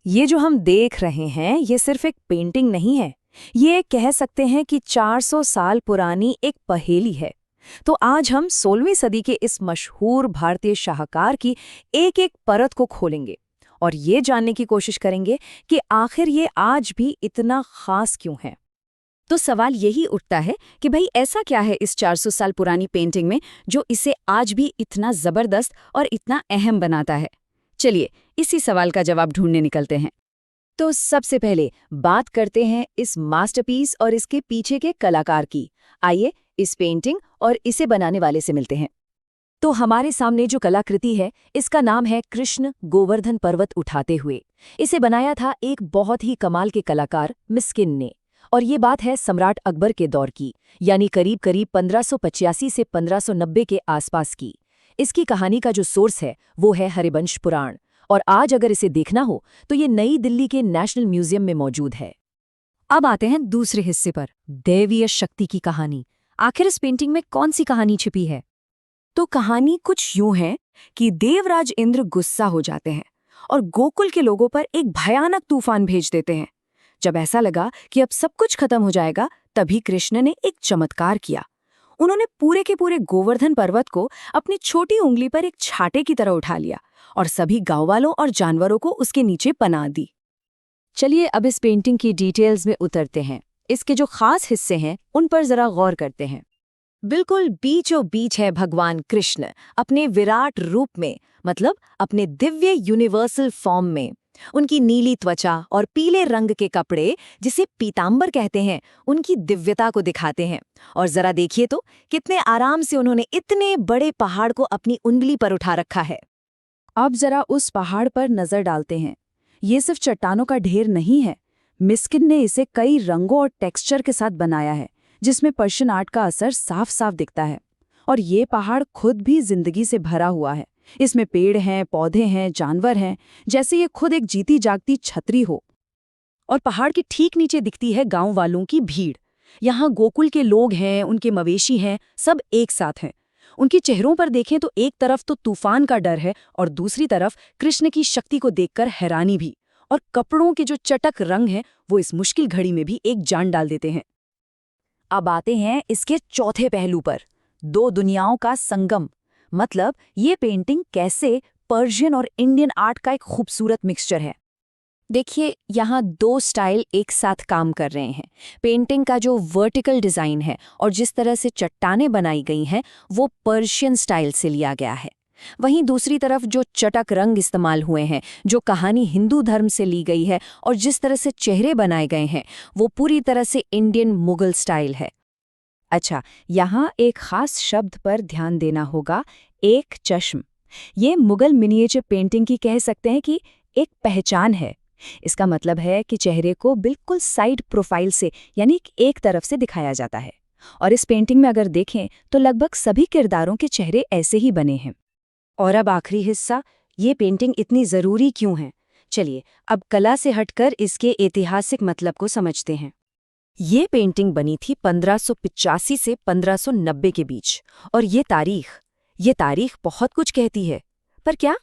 ये जो हम देख रहे हैं ये सिर्फ एक पेंटिंग नहीं है। ये कह सकते हैं कि 400 साल पुरानी एक पहेली है। तो आज हम 16वीं सदी के इस मशहूर भारतीय शाहकार की एक-एक परत को खोलेंगे और ये जानने की कोशिश करेंगे कि आखिर ये आज भी इतना खास क्यों है। तो सवाल यही उठता है कि भाई ऐसा क्या है इस 400 साल पुरानी पेंटिंग में जो इसे आज भी इतना जबरदस्त और इतना अहम बनाता है। चलिए इसी सवाल का जवाब ढूंढने निकलते हैं। तो सबसे पहले बात करते हैं इस मास्टरपीस और इसके पीछे के कलाकार की। आइए इस पेंटिंग और इसे बनाने वाले से मिलते हैं। तो हमारे सामने जो कलाकृति है इसका नाम है कृष्ण गोवर्धन पर्वत उठाते हुए। इसे बनाया था एक बहुत ही कमाल के कलाकार मिस्किन ने। और ये बात है सम्राट अकबर के दौर की, यानी करीब करीब 1585 से 1590 के आसपास की। इसकी कहानी का जो सोर्स है वो है हरिवंश पुराण, और आज अगर इसे देखना हो तो ये नई दिल्ली के नेशनल म्यूजियम में मौजूद है। अब आते हैं दूसरे हिस्से पर, दैवीय शक्ति की कहानी। आखिर इस पेंटिंग में कौन सी कहानी छिपी है? तो कहानी कुछ यूं है कि देवराज इंद्र गुस्सा हो जाते हैं और गोकुल के लोगों पर एक भयानक तूफान भेज देते हैं। जब ऐसा लगा कि अब सब कुछ खत्म हो जाएगा, तभी कृष्ण ने एक चमत्कार किया। उन्होंने पूरे के पूरे गोवर्धन पर्वत को अपनी छोटी उंगली पर एक छाटे की तरह उठा लिया और सभी गांव वालों और जानवरों को उसके नीचे पनाह दी। चलिए अब इस पेंटिंग की डिटेल्स में उतरते हैं। इसके जो खास हिस्से हैं उन पर जरा गौर करते हैं। बिल्कुल बीचों बीच है भगवान कृष्ण अपने विराट रूप में, मतलब अपने दिव्य यूनिवर्सल फॉर्म में। उनकी नीली त्वचा और पीले रंग के कपड़े, जिसे पीतांबर कहते हैं, उनकी दिव्यता को दिखाते हैं। और जरा देखिए तो कितने आराम से उन्होंने इतने बड़े पहाड़ को अपनी उंगली पर उठा रखा है। अब जरा उस पहाड़ पर नजर डालते हैं। ये सिर्फ चट्टानों का ढेर नहीं है। मिस्किन ने इसे कई रंगों और टेक्सचर के साथ बनाया है, जिसमें पर्शियन आर्ट का असर साफ साफ दिखता है। और ये पहाड़ खुद भी जिंदगी से भरा हुआ है। इसमें पेड़ हैं, पौधे हैं, जानवर हैं, जैसे ये खुद एक जीती जागती छतरी हो। और पहाड़ के ठीक नीचे दिखती है गांव वालों की भीड़। यहाँ गोकुल के लोग हैं, उनके मवेशी हैं, सब एक साथ हैं। उनके चेहरों पर देखें तो एक तरफ तो तूफान का डर है और दूसरी तरफ कृष्ण की शक्ति को देखकर हैरानी भी। और कपड़ों के जो चटक रंग हैं वो इस मुश्किल घड़ी में भी एक जान डाल देते हैं। अब आते हैं इसके चौथे पहलू पर, दो दुनियाओं का संगम। मतलब ये पेंटिंग कैसे पर्शियन और इंडियन आर्ट का एक खूबसूरत मिक्सचर है। देखिए यहाँ दो स्टाइल एक साथ काम कर रहे हैं। पेंटिंग का जो वर्टिकल डिज़ाइन है और जिस तरह से चट्टानें बनाई गई हैं वो पर्शियन स्टाइल से लिया गया है। वहीं दूसरी तरफ जो चटक रंग इस्तेमाल हुए हैं, जो कहानी हिंदू धर्म से ली गई है और जिस तरह से चेहरे बनाए गए हैं वो पूरी तरह से इंडियन मुगल स्टाइल है। अच्छा, यहाँ एक खास शब्द पर ध्यान देना होगा, एक चश्म। ये मुगल मिनिएचर पेंटिंग की कह सकते हैं कि एक पहचान है। इसका मतलब है कि चेहरे को बिल्कुल साइड प्रोफाइल से, यानी एक तरफ से दिखाया जाता है। और इस पेंटिंग में अगर देखें तो लगभग सभी किरदारों के चेहरे ऐसे ही बने हैं। और अब आखिरी हिस्सा, ये पेंटिंग इतनी ज़रूरी क्यों है? चलिए अब कला से हटकर इसके ऐतिहासिक मतलब को समझते हैं। ये पेंटिंग बनी थी 1585 से 1590 के बीच, और ये तारीख बहुत कुछ कहती है। पर क्या?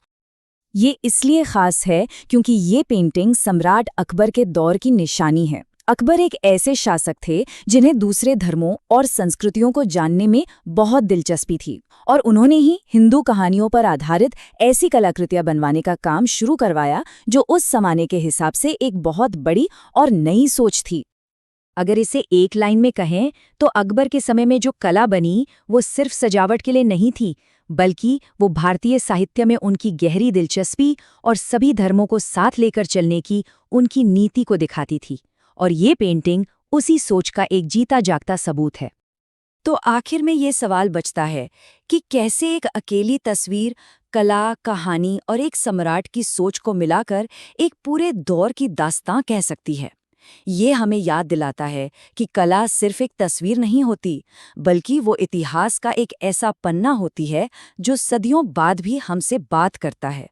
ये इसलिए खास है क्योंकि ये पेंटिंग सम्राट अकबर के दौर की निशानी है। अकबर एक ऐसे शासक थे जिन्हें दूसरे धर्मों और संस्कृतियों को जानने में बहुत दिलचस्पी थी, और उन्होंने ही हिंदू कहानियों पर आधारित ऐसी कलाकृतियां बनवाने का काम शुरू करवाया जो उस जमाने के हिसाब से एक बहुत बड़ी और नई सोच थी। अगर इसे एक लाइन में कहें तो अकबर के समय में जो कला बनी वो सिर्फ सजावट के लिए नहीं थी, बल्कि वो भारतीय साहित्य में उनकी गहरी दिलचस्पी और सभी धर्मों को साथ लेकर चलने की उनकी नीति को दिखाती थी। और ये पेंटिंग उसी सोच का एक जीता जागता सबूत है। तो आखिर में ये सवाल बचता है कि कैसे एक अकेली तस्वीर कला, कहानी और एक सम्राट की सोच को मिलाकर एक पूरे दौर की दास्तां कह सकती है। ये हमें याद दिलाता है कि कला सिर्फ एक तस्वीर नहीं होती, बल्कि वो इतिहास का एक ऐसा पन्ना होती है जो सदियों बाद भी हमसे बात करता है।